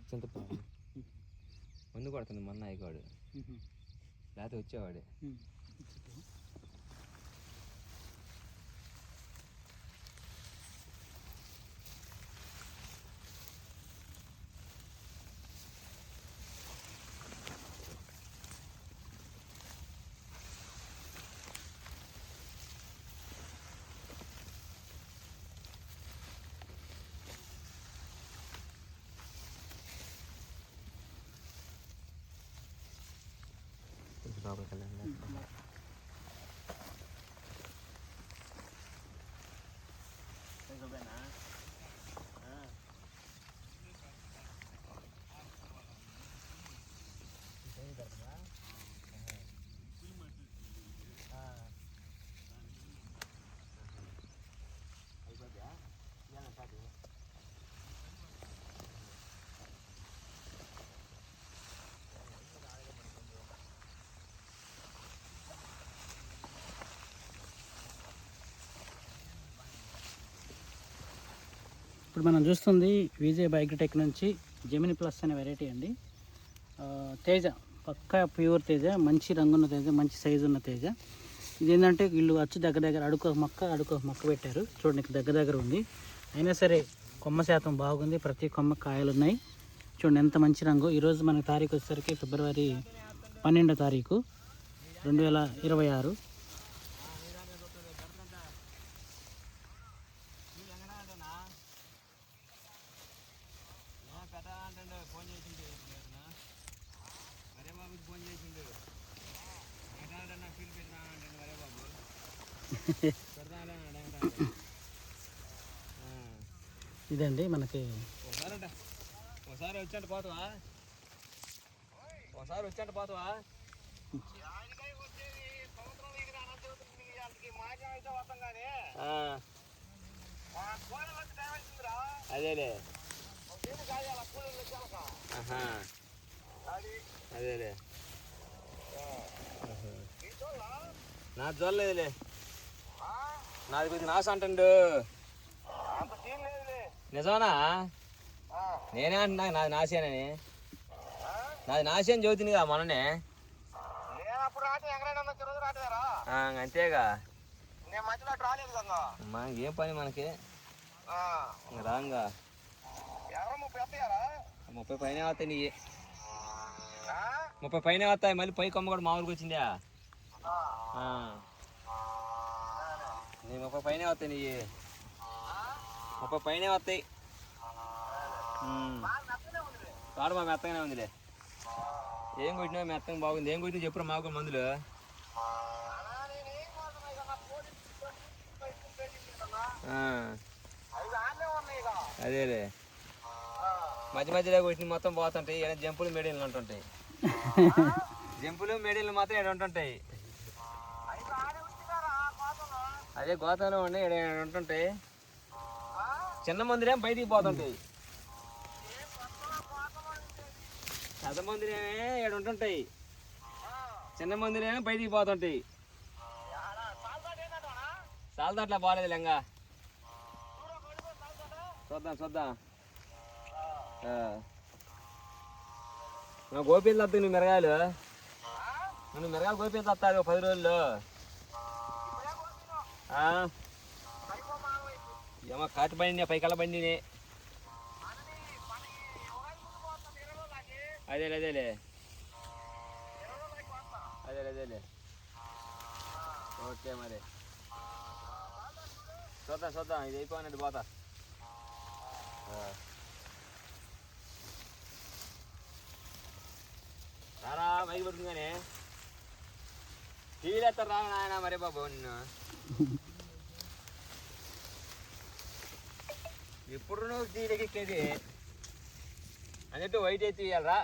చింతపండు ముందు కొడుతుంది మొన్న అయిపోయాడు లేకపోతే వచ్చేవాడు. లోపలికి వెళ్ళండి. ఇప్పుడు మనం చూస్తుంది విజయ్ బయోటెక్ నుంచి జెమిని ప్లస్ అనే వెరైటీ అండి. తేజ పక్కా ప్యూర్ తేజ, మంచి రంగున్న తేజ, మంచి సైజు ఉన్న తేజ. ఇదేంటంటే వీళ్ళు వచ్చి దగ్గర అడుకో మొక్క పెట్టారు. చూడండి దగ్గర ఉంది, అయినా సరే కొమ్మ శాతం బాగుంది. ప్రతి కొమ్మ కాయలు ఉన్నాయి. చూడండి ఎంత మంచి రంగు. ఈరోజు మనకి తారీఖు వచ్చేసరికి ఫిబ్రవరి 12వ తారీఖు 2026. ఇదండి మనకి ఒకసారి వచ్చాంట పోతావా? అదేలే అదేలే నా చూడలేదులే, నాది కొంచెం నాశ అంటుండు. నిజమనా? నేనే అంటున్నా నాది నాశేనని. నాది నాశని చదువుతుంది కదా మొన్ననే. అంతేగా మనకేం పని మనకి రాంగా 30 పైన వస్తాయి. నీ 30 పైన వస్తాయి. మళ్ళీ పై కొమ్మ కూడా మామూలుగా వచ్చిందా? నీ 30 పైన వస్తాయి. నీ 30 పైన వస్తాయి. కాడు మా మెత్తగానే ఉందిలే. ఏం కొట్టినా మెత్తగా బాగుంది. ఏం కొట్టినా చెప్పురా మాకు మందులు. అదేలే మధ్య మధ్యలో కొట్టిన మొత్తం పోతుంటాయి. జంపులు మెడీలు ఉంటుంటాయి. జంపులు మెడీలు మాత్రం ఏడు ఉంటుంటాయి. అదే గోతంలో ఉండి ఏడు ఉంటుంటాయి. చిన్న మందులేమో బయటికి పోతుంటాయి. పెద్ద మందులేమే ఏడు ఉంటుంటాయి. చిన్న మందులేమో బయటికి పోతుంటాయి. సాల్దా అట్లా బాగాలేదు లెంగా. చూద్దాం. గోపీలు వస్తాయి. నువ్వు మిరగాయలు గోపీలు వస్తాయి 10 రోజుల్లో. ఏమో కాటి బండి పైకల్ల బండిని. అదేలే ఓకే మరి చూద్దాం. ఇది అయిపోయినట్టు పోతా. రారా మైకి పడుతుందిగానే టీవీలో ఎత్తారు. రా నాయన మరే బాబు నిన్ను ఎప్పుడు నువ్వు టీవీలోకి ఎక్కేది అన్నట్టు వైట్ అయితే ఇవ్వాలరా.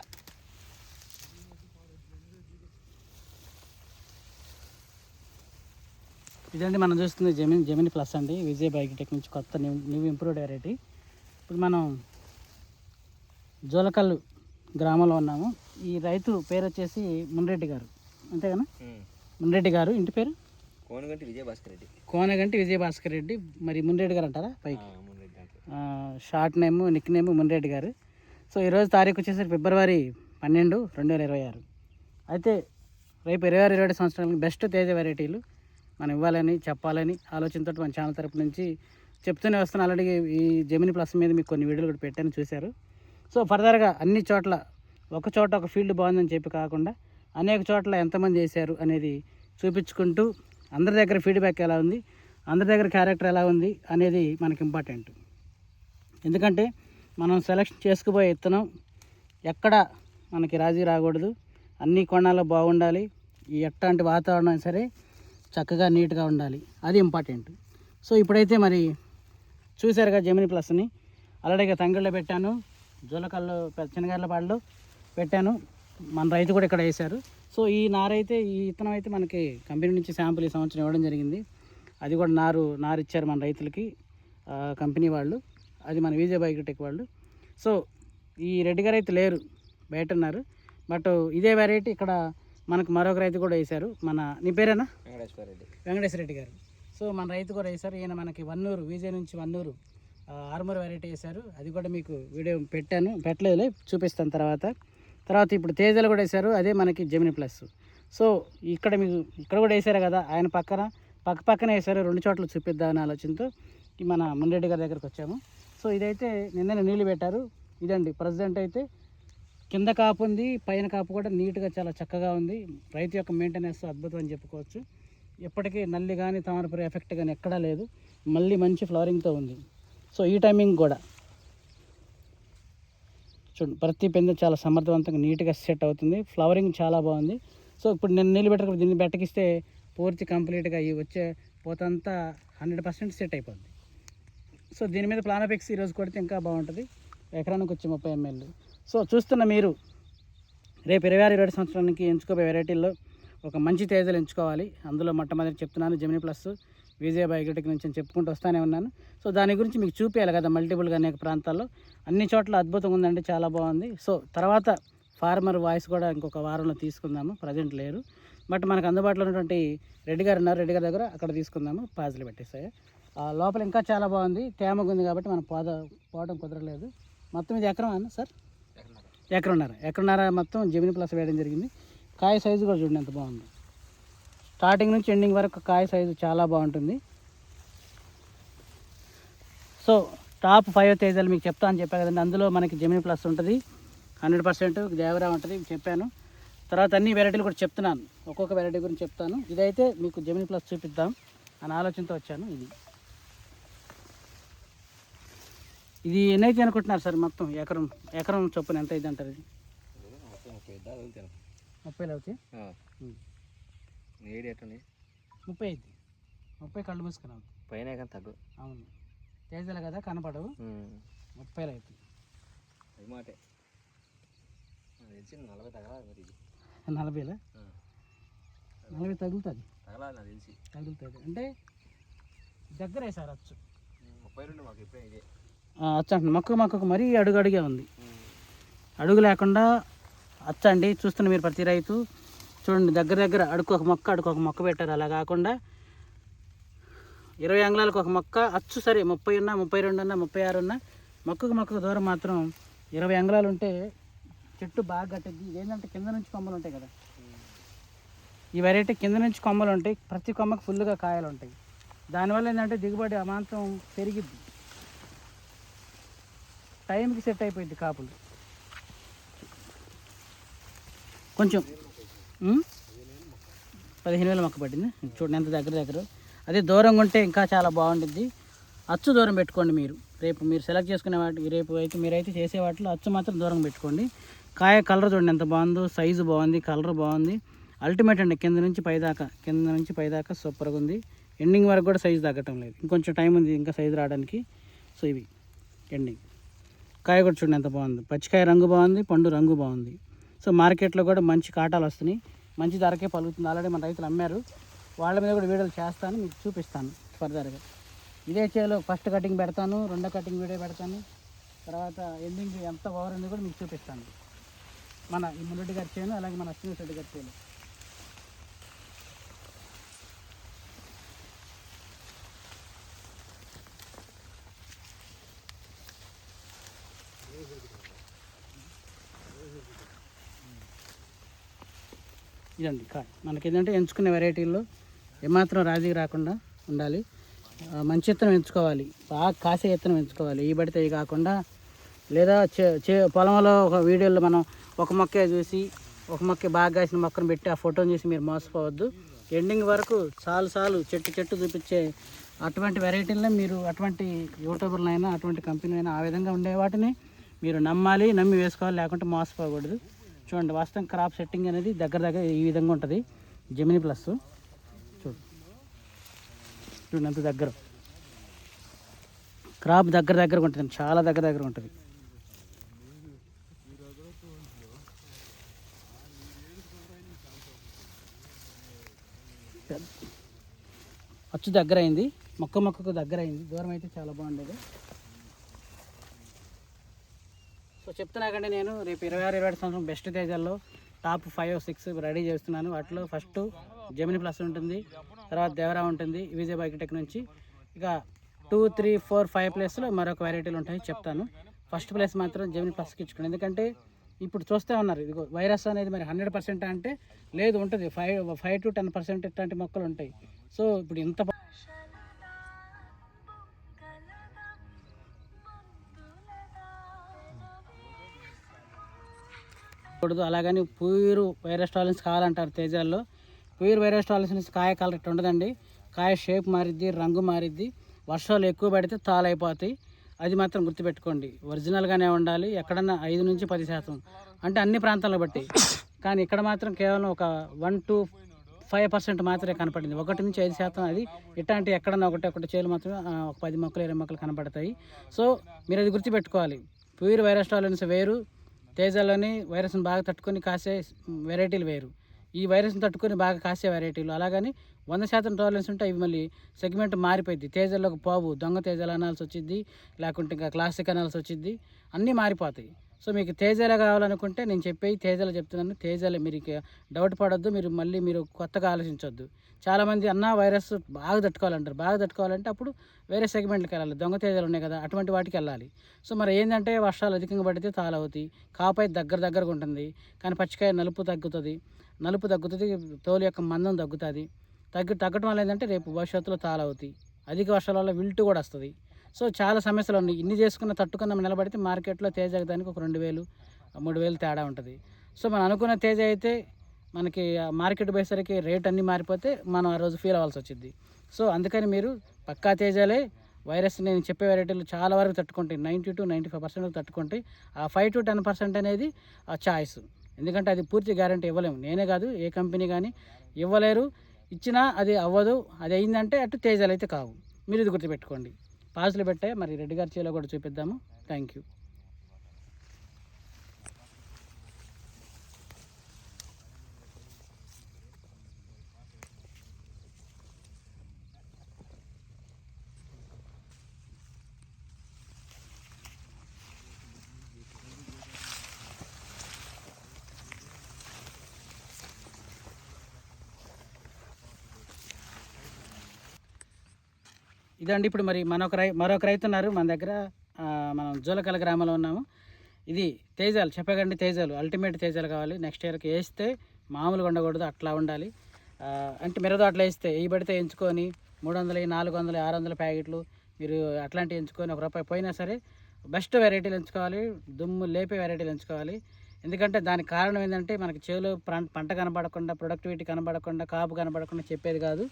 ఇదండి మనం చూస్తుంది జెమిని ప్లస్ అండి. విజయ్ బయోటెక్ నుంచి కొత్త న్యూ ఇంప్రూవ్డ్ వెరైటీ. ఇప్పుడు మనం జోలకల్లు గ్రామంలో ఉన్నాము. ఈ రైతు పేరు వచ్చేసి మున్రెడ్డి గారు, అంతేగానా? మున్రెడ్డి గారు. ఇంటి పేరు కోనగంటి విజయభాస్కర్ రెడ్డి. మరి మున్రెడ్డి గారు అంటారా పైకి? Short name, Nick name Munreddy గారు. సో ఈరోజు తారీఖు వచ్చేసరికి ఫిబ్రవరి 12, 2026. అయితే రేపు 26, 27 సంవత్సరాలకి బెస్ట్ తేజ వెరైటీలు మనం ఇవ్వాలని చెప్పాలని ఆలోచనతో మన ఛానల్ తరపు నుంచి చెప్తూనే వస్తాను. ఆల్రెడీ ఈ జెమిని ప్లస్ మీద మీకు కొన్ని వీడియోలు కూడా పెట్టాను, చూశారు. సో ఫర్దర్గా అన్ని చోట్ల ఒక చోట ఒక ఫీల్డ్ బాగుందని చెప్పి కాకుండా అనేక చోట్ల ఎంతమంది చేశారు అనేది చూపించుకుంటూ అందరి దగ్గర ఫీడ్బ్యాక్ ఎలా ఉంది, అందరి దగ్గర క్యారెక్టర్ ఎలా ఉంది అనేది మనకి ఇంపార్టెంట్. ఎందుకంటే మనం సెలెక్షన్ చేసుకుపోయే విత్తనం ఎక్కడ మనకి రాజీ రాకూడదు, అన్ని కోణాల్లో బాగుండాలి, ఈ ఎట్లాంటి వాతావరణం సరే చక్కగా నీట్గా ఉండాలి, అది ఇంపార్టెంట్. సో ఇప్పుడైతే మరి చూశారుగా జెమిని ప్లస్ని ఆల్రెడీగా తంగిళ్ళలో పెట్టాను, జూలకల్లో చిన్నగార్లపాడులో పెట్టాను, మన రైతు కూడా ఇక్కడ వేశారు. సో ఈ నారైతే ఈ విత్తనం అయితే మనకి కంపెనీ నుంచి శాంపుల్ ఈ సంవత్సరం ఇవ్వడం జరిగింది. అది కూడా నారు ఇచ్చారు మన రైతులకి కంపెనీ వాళ్ళు, అది మన విజయ బయోటెక్ వాళ్ళు. సో ఈ రెడ్డి గారు అయితే లేరు, బయట ఉన్నారు. బట్ ఇదే వెరైటీ ఇక్కడ మనకు మరొక రైతు కూడా వేశారు. నీ పేరేనా? వెంకటేశ్వర రెడ్డి గారు. సో మన రైతు కూడా వేశారు. ఈయన మనకి వన్నూరు, విజయ్ నుంచి వన్నూరు ఆర్మూర్ వెరైటీ వేశారు. అది కూడా మీకు వీడియో పెట్టలేదులే, చూపిస్తాను తర్వాత ఇప్పుడు తేజలు కూడా వేశారు, అదే మనకి జెమిని ప్లస్. సో ఇక్కడ కూడా వేశారు కదా, ఆయన పక్కన వేశారు, 2 చోట్ల చూపిద్దామని ఆలోచనతో మన మున్రెడ్డి గారి దగ్గరికి వచ్చాము. సో ఇదైతే నిన్ననే నీళ్ళు పెట్టారు. ఇదండి ప్రజెంట్ అయితే కింద కాపు ఉంది, పైన కాపు కూడా నీట్గా చాలా చక్కగా ఉంది. రైతు యొక్క మెయింటెనెన్స్ అద్భుతం అని చెప్పుకోవచ్చు. ఎప్పటికీ నల్లి కానీ తామరపురి ఎఫెక్ట్ కానీ ఎక్కడా లేదు, మళ్ళీ మంచి ఫ్లవరింగ్తో ఉంది. సో ఈ టైమింగ్ కూడా చూడండి, ప్రతి పెంద చాలా సమర్థవంతంగా నీట్గా సెట్ అవుతుంది, ఫ్లవరింగ్ చాలా బాగుంది. సో ఇప్పుడు నేను నీళ్ళు పెట్టక దీన్ని బెట్టకిస్తే పూర్తి కంప్లీట్గా ఈ వచ్చే పోతంతా 100% సెట్ అయిపోద్ది. సో దీని మీద ప్లానోపిక్స్ ఈరోజు కొడితే ఇంకా బాగుంటుంది. ఎకరానికి వచ్చి 30 ml. సో చూస్తున్న మీరు రేపు 26, 27 సంవత్సరానికి ఎంచుకోబోయే వెరైటీల్లో ఒక మంచి తేజలు ఎంచుకోవాలి. అందులో మొట్టమొదటి చెప్తున్నాను జెమిని ప్లస్, విజయ బయోటెక్ నుంచి అని చెప్పుకుంటూ వస్తూనే ఉన్నాను. సో దాని గురించి మీకు చూపించాలి కదా, మల్టిపుల్గా అనేక ప్రాంతాల్లో అన్ని చోట్ల అద్భుతంగా ఉందండి, చాలా బాగుంది. సో తర్వాత ఫార్మర్ వాయిస్ కూడా ఇంకొక వారంలో తీసుకుందాము, ప్రజెంట్ లేరు. బట్ మనకు అందుబాటులో ఉన్నటువంటి రెడ్డి గారు ఉన్నారు, రెడ్డి గారి దగ్గర అక్కడ తీసుకుందాము, పాజులు పెట్టేస్తాయి. లోపల ఇంకా చాలా బాగుంది, తేమగా ఉంది కాబట్టి మనం పోవడం కుదరలేదు. మొత్తం ఇది ఎకరం అన్న సార్? ఎకరన్నర మొత్తం జెమిని ప్లస్ వేయడం జరిగింది. కాయ సైజు కూడా చూడండి ఎంత బాగుంది, స్టార్టింగ్ నుంచి ఎండింగ్ వరకు కాయ సైజు చాలా బాగుంటుంది. సో టాప్ 5 తేజాలు మీకు చెప్తా అని చెప్పా కదండి, అందులో మనకి జెమిని ప్లస్ ఉంటుంది, 100% దేవరా ఉంటుంది చెప్పాను. తర్వాత అన్ని వెరైటీలు కూడా చెప్తున్నాను, ఒక్కొక్క వెరైటీ గురించి చెప్తాను. ఇదైతే మీకు జెమిని ప్లస్ చూపిద్దాం అని ఆలోచనతో వచ్చాను. ఇది ఎన్నైతే అనుకుంటున్నారు సార్? మొత్తం ఎకరం చొప్పున ఎంత అయితే అంటారు? ఇది 30 అవుతాయి, 30 కళ్ళు మూసుకున్నాం పైన తగ్గు. అవును, తేజాలు కదా కనపడవు, 30 అవుతాయి. 40 తగులుతుంది అంటే దగ్గరే సార్ అచ్చు. 32 మాకు ఇప్పుడే ఇదే అచ్చ అండి, మొక్కకు మరీ అడుగే ఉంది, అడుగు లేకుండా అచ్చ అండి. చూస్తున్న మీరు ప్రతి రైతు చూడండి, దగ్గర అడుకొక మొక్క పెట్టారు. అలా కాకుండా 20 అంగుళాలకు ఒక మొక్క అచ్చు, సరే 30 ఉన్నా, 32 ఉన్నా, 36 ఉన్నా, మొక్కకు దూరం మాత్రం 20 అంగుళాలు ఉంటే చెట్టు బాగా కట్టింది. ఇదేంటంటే కింద నుంచి కొమ్మలు ఉంటాయి కదా, ఈ వెరైటీ కింద నుంచి కొమ్మలు ఉంటాయి, ప్రతి కొమ్మకు ఫుల్గా కాయలు ఉంటాయి. దానివల్ల ఏంటంటే దిగుబడి అమాంతం పెరిగిద్ది, టైంకి సెట్ అయిపోయింది కాపులు. కొంచెం 15,000 మొక్క పట్టింది చూడండి, ఎంత దగ్గర. అదే దూరంగా ఉంటే ఇంకా చాలా బాగుంటుంది. అచ్చు దూరం పెట్టుకోండి మీరు, రేపు మీరు సెలెక్ట్ చేసుకునే మీరైతే చేసే వాటిలో అచ్చు మాత్రం దూరం పెట్టుకోండి. కాయ కలర్ చూడండి ఎంత బాగుందో, సైజు బాగుంది, కలర్ బాగుంది, అల్టిమేట్ అండి. కింద నుంచి పైదాకా సూపర్గా ఉంది. ఎండింగ్ వరకు కూడా సైజు తగ్గటం లేదు, ఇంకొంచెం టైం ఉంది ఇంకా సైజు రావడానికి. సో ఇవి ఎండింగ్. కాయ కూడా చూడండి ఎంత బాగుంది, పచ్చికాయ రంగు బాగుంది, పండు రంగు బాగుంది. సో మార్కెట్లో కూడా మంచి కాటాలు వస్తున్నాయి, మంచి ధరకే పలుకుతుంది. ఆల్రెడీ మన రైతులు అమ్మారు, వాళ్ళ మీద కూడా వీడియోలు చేస్తాను, మీకు చూపిస్తాను ఫర్దర్గా. ఇదే చేలో ఫస్ట్ కటింగ్ పెడతాను, రెండో కటింగ్ వీడియో పెడతాను, తర్వాత ఎండింగ్ ఎంత ఓవర్ ఉంది కూడా మీకు చూపిస్తాను. మన ఈ మున్రెడ్డి గారి చేను, అలాగే మన అశ్విని రెడ్డి గారి చేను. ఇదండి కాయ. మనకి ఏంటంటే ఎంచుకునే వెరైటీల్లో ఏమాత్రం రాజీ రాకుండా ఉండాలి. మంచి విత్తనం ఎంచుకోవాలి, బాగా కాసే విత్తనం ఎంచుకోవాలి. ఈ పడితే ఇవి కాకుండా లేదా పొలంలో ఒక వీడియోలో మనం ఒక మొక్కే చూసి ఒక మొక్క బాగా కాసిన మొక్కను పెట్టి ఆ ఫోటోని చూసి మీరు మోసపోవద్దు. ఎండింగ్ వరకు చాలు చెట్టు చూపించే అటువంటి వెరైటీలనే మీరు, అటువంటి యూట్యూబర్లైనా అటువంటి కంపెనీలైనా ఆ విధంగా ఉండే వాటిని మీరు నమ్మి వేసుకోవాలి, లేకుంటే మోసపోకూడదు. చూడండి, వాస్తవం క్రాప్ సెట్టింగ్ అనేది దగ్గర ఈ విధంగా ఉంటుంది. జెమిని ప్లస్ చూడండి అంత దగ్గర క్రాప్ దగ్గర ఉంటుంది, చాలా దగ్గర ఉంటుంది. అచ్చు దగ్గర అయింది, మొక్కకు దగ్గర అయింది. దూరం అయితే చాలా బాగుండేది. సో చెప్తున్నా కంటే నేను రేపు 26-27 సంవత్సరం బెస్ట్ తేజాల్లో టాప్ 5-6 రెడీ చేస్తున్నాను. వాటిలో ఫస్ట్ జెమిని ప్లస్ ఉంటుంది, తర్వాత దేవరా ఉంటుంది విజయ్ బైక్టెక్ నుంచి. ఇక 2, 3, 4, 5 ప్లేస్లో మరొక వెరైటీలు ఉంటాయి, చెప్తాను. ఫస్ట్ ప్లేస్ మాత్రం జెమిని ప్లస్కి ఇచ్చుకోండి. ఎందుకంటే ఇప్పుడు చూస్తూ ఉన్నారు, ఇదిగో వైరస్ అనేది మరి 100% అంటే లేదు, ఉంటుంది 5 to 10% ఇట్లాంటి మొక్కలు ఉంటాయి. సో ఇప్పుడు ఇంత కూడదు. అలాగని ప్యూర్ వైరస్ టాలరెన్స్ కావాలంటారు తేజాల్లో. ప్యూర్ వైరస్ టాలరెన్స్ కాయ కలర్ ఇట్లా ఉండదండి. కాయ షేప్ మారిద్ది, రంగు మారిద్ది. వర్షాలు ఎక్కువ పడితే తాలైపోతాయి. అది మాత్రం గుర్తుపెట్టుకోండి, ఒరిజినల్గానే ఉండాలి. ఎక్కడన్నా 5 నుంచి 10% అంటే అన్ని ప్రాంతాలను బట్టి. కానీ ఇక్కడ మాత్రం కేవలం ఒక 1 to 5% మాత్రమే కనపడింది. 1 నుంచి 5% అది. ఇట్లాంటి ఎక్కడన్నా ఒకటి చేలు మాత్రమే 10 మొక్కలు 20 మొక్కలు కనపడతాయి. సో మీరు అది గుర్తుపెట్టుకోవాలి. ప్యూర్ వైరస్ టాలరెన్స్ వేరు, తేజాలోని వైరస్ని బాగా తట్టుకొని కాసే వెరైటీలు వేరు. ఈ వైరస్ని తట్టుకొని బాగా కాసే వెరైటీలు. అలాగని 100% టాలరెన్స్ ఉంటే ఇవి మళ్ళీ సెగ్మెంట్ మారిపోయింది. తేజాల్లోకి పోవు, దొంగ తేజాలు అనాల్సి వచ్చింది, లేకుంటే ఇంకా క్లాసిక్ అనాల్సి వచ్చింది, అన్నీ మారిపోతాయి. సో మీకు తేజాలే కావాలనుకుంటే నేను చెప్పేవి తేజాలు చెప్తున్నాను. తేజాలే, మీరు డౌట్ పడొద్దు, మీరు కొత్తగా ఆలోచించొద్దు. చాలామంది అన్న వైరస్ బాగా తట్టుకోవాలంటారు. బాగా తట్టుకోవాలంటే అప్పుడు వేరే సెగ్మెంట్కి వెళ్ళాలి, దొంగ తేజాలు ఉన్నాయి కదా, అటువంటి వాటికి వెళ్ళాలి. సో మరి ఏంటంటే వర్షాలు అధికంగా పడితే తాళవుతాయి, కాపాయి దగ్గరగా ఉంటుంది. కానీ పచ్చికాయ నలుపు తగ్గుతుంది, తోలు యొక్క మందం తగ్గుతుంది. తగ్గటం వల్ల ఏంటంటే రేపు భవిష్యత్తులో తాళవుతాయి. అధిక వర్షాల వల్ల విల్టు కూడా వస్తుంది. సో చాలా సమస్యలు ఉన్నాయి. ఇన్ని తట్టుకున్న నిలబడితే మార్కెట్లో తేజ దానికి ఒక 2,000, 3,000 తేడా ఉంటుంది. సో మనం అనుకున్న తేజ అయితే మనకి మార్కెట్ పోయేసరికి రేట్ అన్నీ మారిపోతే మనం ఆ రోజు ఫీల్ అవ్వాల్సి వచ్చింది. సో అందుకని మీరు పక్కా తేజాలే. వైరస్ నేను చెప్పే వెరైటీలు చాలా వరకు తట్టుకుంటాయి, 90 to 95% తట్టుకుంటాయి. ఆ 5 to 10% అనేది ఆ ఛాయిస్. ఎందుకంటే అది పూర్తి గ్యారంటీ ఇవ్వలేము, నేనే కాదు ఏ కంపెనీ కానీ ఇవ్వలేరు. ఇచ్చినా అది అవ్వదు. అది అయిందంటే అటు తేజాలు అయితే కావు. మీరు ఇది గుర్తుపెట్టుకోండి. పాజులు పెట్టే మరి రెడ్డి గారి చేలో కూడా చూపిద్దాము. Thank you. ఇదండి. ఇప్పుడు మరి మరొక రైతు ఉన్నారు మన దగ్గర. మనం జోలకల గ్రామంలో ఉన్నాము. ఇది తేజాలు చెప్పకండి, తేజాలు అల్టిమేట్ తేజాలు కావాలి. నెక్స్ట్ ఇయర్కి వేస్తే మామూలుగా ఉండకూడదు, అట్లా ఉండాలి. అంటే మిరదోటలు వేస్తే ఏ పడితే ఎంచుకొని 300, 400, 600 ప్యాకెట్లు మీరు అట్లాంటివి ఎంచుకొని ₹1 పోయినా సరే బెస్ట్ వెరైటీలు ఎంచుకోవాలి, దుమ్ము లేపే వెరైటీలు ఎంచుకోవాలి. ఎందుకంటే దానికి కారణం ఏంటంటే మనకి చేలో పంట కనబడకుండా, ప్రొడక్టివిటీ కనబడకుండా, కాపు కనబడకుండా చెప్పేది కాదు,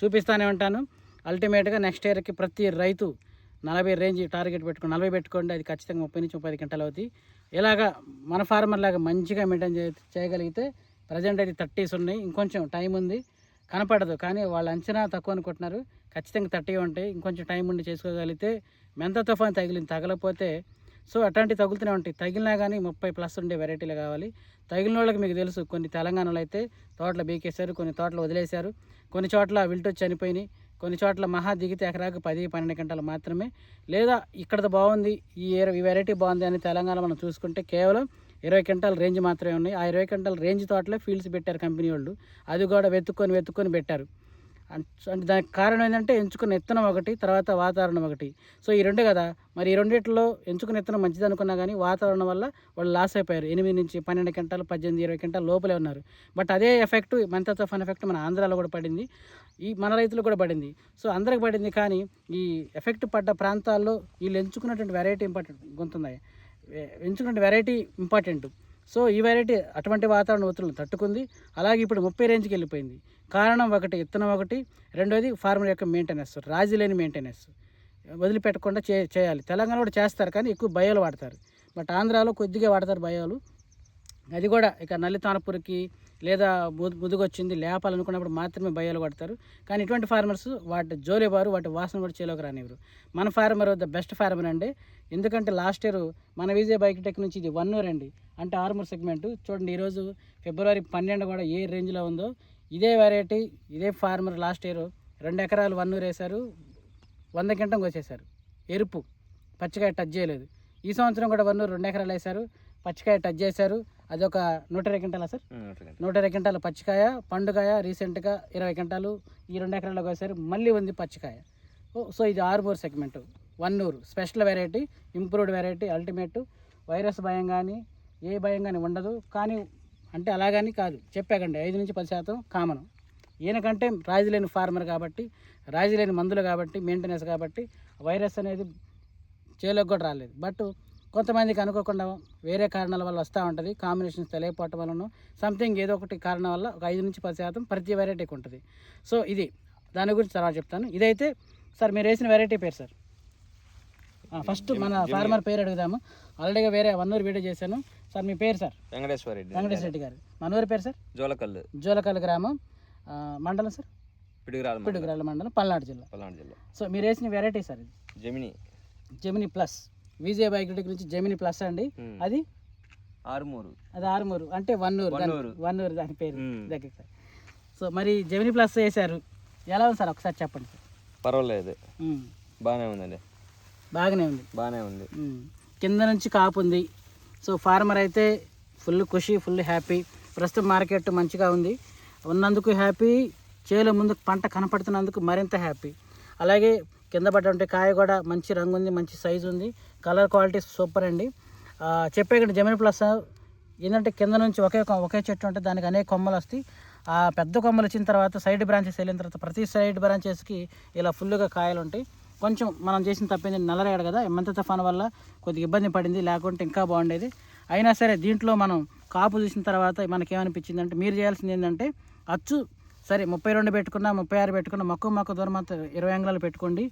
చూపిస్తూనే ఉంటాను. అల్టిమేట్గా నెక్స్ట్ ఇయర్కి ప్రతి రైతు 40 రేంజ్ టార్గెట్ పెట్టుకోండి, 40 పెట్టుకోండి. అది ఖచ్చితంగా 30 నుంచి 30 గంటలు అవుతాయి. ఇలాగా మన ఫార్మర్ లాగా మంచిగా మెయింటైన్ చేయగలిగితే ప్రజెంట్ అయితే 30s ఉన్నాయి, ఇంకొంచెం టైం ఉంది, కనపడదు. కానీ వాళ్ళ అంచనా తక్కువ అనుకుంటున్నారు, ఖచ్చితంగా 30 ఉంటాయి. ఇంకొంచెం టైం ఉండి చేసుకోగలిగితే మెంత తుఫాన్ తగలకపోతే సో అట్లాంటివి తగులుతూనే ఉంటాయి. తగిలినా కానీ 30+ ఉండే వెరైటీలు కావాలి. తగిలిన వాళ్ళకి మీకు తెలుసు, కొన్ని తెలంగాణలో అయితే తోటలు బీకేశారు, కొన్ని తోటలు వదిలేశారు, కొన్ని చోట్ల విల్టొచ్చి చనిపోయినాయి, కొన్ని చోట్ల మహా దిగితే ఎకరాకు 10-12 గంటలు మాత్రమే. లేదా ఇక్కడ బాగుంది, ఈ వెరైటీ బాగుంది అని తెలంగాణ మనం చూసుకుంటే కేవలం 20 క్వింటాల రేంజ్ మాత్రమే ఉన్నాయి. ఆ 20 క్వింటాల రేంజ్ తోటలో ఫీల్డ్స్ పెట్టారు కంపెనీ వాళ్ళు, అది కూడా వెతుక్కొని పెట్టారు. అంటే దానికి కారణం ఏంటంటే ఎంచుకున్న విత్తనం ఒకటి, తర్వాత వాతావరణం ఒకటి. సో ఈ రెండే కదా. మరి ఈ రెండిట్లో ఎంచుకున్న విత్తనం మంచిది అనుకున్నా కానీ వాతావరణం వల్ల వాళ్ళు లాస్ అయిపోయారు. 8 నుంచి 12 క్వింటాలు, 18, 20 క్వింటాలు లోపలే ఉన్నారు. బట్ అదే ఎఫెక్ట్, మంత తుఫాన్ ఎఫెక్ట్ మన ఆంధ్రాలో కూడా పడింది, ఈ మన రైతులకు కూడా పడింది. సో అందరికి పడింది. కానీ ఈ ఎఫెక్ట్ పడ్డ ప్రాంతాల్లో వీళ్ళు ఎంచుకున్నటువంటి వెరైటీ ఇంపార్టెంట్ గుంతున్నాయి, ఎంచుకున్న వెరైటీ ఇంపార్టెంట్. సో ఈ వెరైటీ అటువంటి వాతావరణ ఒత్తిడిని తట్టుకుంది. అలాగే ఇప్పుడు 30 రేంజ్కి వెళ్ళిపోయింది. కారణం ఒకటి విత్తనం ఒకటి, రెండోది ఫార్మర్ యొక్క మెయింటెనెన్స్, రాజీ లేని మెయింటెనెన్స్ వదిలిపెట్టకుండా చేయాలి. తెలంగాణ కూడా చేస్తారు కానీ ఎక్కువ బయోలు వాడతారు. బట్ ఆంధ్రాలో కొద్దిగా వాడతారు బయోలు. అది కూడా ఇక నల్లి తానపురికి లేదా ముదుగొచ్చింది లేపాలనుకున్నప్పుడు మాత్రమే బయోలు వాడతారు. కానీ ఇటువంటి ఫార్మర్స్ వాటి జోలేవారు, వాటి వాసన కూడా చేలోకి రానివ్వరు. మన ఫార్మర్ ద బెస్ట్ ఫార్మర్ అండి. ఎందుకంటే లాస్ట్ ఇయర్ మన విజయ్ బయోటెక్ నుంచి ఇది 1 year అండి, అంటే ఆర్మూర్ సెగ్మెంట్. చూడండి ఈరోజు February 12 కూడా ఏ రేంజ్లో ఉందో. ఇదే వెరైటీ, ఇదే ఫార్మర్ లాస్ట్ ఇయర్ 2 ఎకరాలు 1 year వేశారు, 100 క్వింటం వచ్చేసారు. ఎరుపు పచ్చికాయ టచ్ చేయలేదు. ఈ సంవత్సరం కూడా 1 year 2 ఎకరాలు వేశారు, పచ్చికాయ టచ్ చేశారు. అదొక 120 క్వింటాలా సార్? 120 క్వింటాలు పచ్చికాయ, పండుకాయ రీసెంట్గా 20 క్వింటాలు ఈ 2 ఎకరాలకు వేశారు. మళ్ళీ ఉంది పచ్చికాయ. సో ఇది Armoor segment 1 year special variety, improved variety, ultimate. Virus భయం కానీ ఏ భయం కానీ ఉండదు. కానీ అంటే అలాగని కాదు, చెప్పాకండి 5 నుంచి 10% కామన్. ఈయనకంటే రాజీ లేని ఫార్మర్ కాబట్టి, రాజీ లేని మందులు కాబట్టి, మెయింటెనెన్స్ కాబట్టి వైరస్ అనేది చేలోకి కూడా రాలేదు. బట్ కొంతమందికి అనుకోకుండా వేరే కారణాల వల్ల వస్తూ ఉంటుంది, కాంబినేషన్స్ తెలియకపోవటం వలన సంథింగ్ ఏదో ఒకటి కారణం వల్ల ఒక 5 నుంచి 10% ప్రతి వెరైటీకి ఉంటుంది. సో ఇది దాని గురించి తర్వాత చెప్తాను. ఇదైతే సార్ మీరు వేసిన వెరైటీ పేరు సార్. ఫస్ట్ మన ఫార్మర్ పేరు అడుగుదాము. ఆల్రెడీగా వేరే 1 year వీడియో చేశాను. సార్ మీ పేరు సార్? వెంకటేశ్వర రెడ్డి గారు. మన ఊరి పేరు సార్? జోలకల్లు గ్రామం, మండలం సార్? పిడుగురాళ్ళ మండలం, పల్నాడు జిల్లా. సో మీరు వేసిన వెరైటీ సార్ ఇది జెమిని ప్లస్, విజయ్ బయోటెక్ నుంచి జెమిని ప్లస్ అండి. అది ఆర్మూరు, అంటే 1 year దాని పేరు దగ్గర సార్. సో మరి జెమిని ప్లస్ వేశారు, ఎలా ఉంది సార్ ఒకసారి చెప్పండి సార్. పర్వాలేదు, బాగానే ఉందండి. బాగానే ఉంది. కింద నుంచి కాపు ఉంది. సో ఫార్మర్ అయితే ఫుల్ ఖుషి, ఫుల్ హ్యాపీ. ప్రస్తుతం మార్కెట్ మంచిగా ఉంది, ఉన్నందుకు హ్యాపీ. చేలో ముందు పంట కనపడుతున్నందుకు మరింత హ్యాపీ. అలాగే కింద పడ్డ కాయ కూడా మంచి రంగు ఉంది, మంచి సైజు ఉంది, కలర్ క్వాలిటీ సూపర్ అండి. చెప్పేకండి జెమిని ప్లస్ ఏంటంటే కింద నుంచి ఒకే చెట్టు ఉంటే దానికి అనేక కొమ్మలు వస్తాయి. ఆ పెద్ద కొమ్మలు వచ్చిన తర్వాత సైడ్ బ్రాంచెస్ వెళ్ళిన తర్వాత ప్రతి సైడ్ బ్రాంచెస్కి ఇలా ఫుల్గా కాయలు ఉంటాయి. కొంచెం మనం చేసిన తప్పింది నల్లరేగడు కదా, మంత తుఫాన్ వల్ల కొద్దిగా ఇబ్బంది పడింది, లేకుంటే ఇంకా బాగుండేది. అయినా సరే దీంట్లో మనం కాపు చూసిన తర్వాత మనకేమనిపించింది అంటే, మీరు చేయాల్సింది ఏంటంటే అచ్చు సరే 32 పెట్టుకున్నా, 36 పెట్టుకున్నా, మొక్క దూరం అంతా 20 అంగుళాలు పెట్టుకోండి.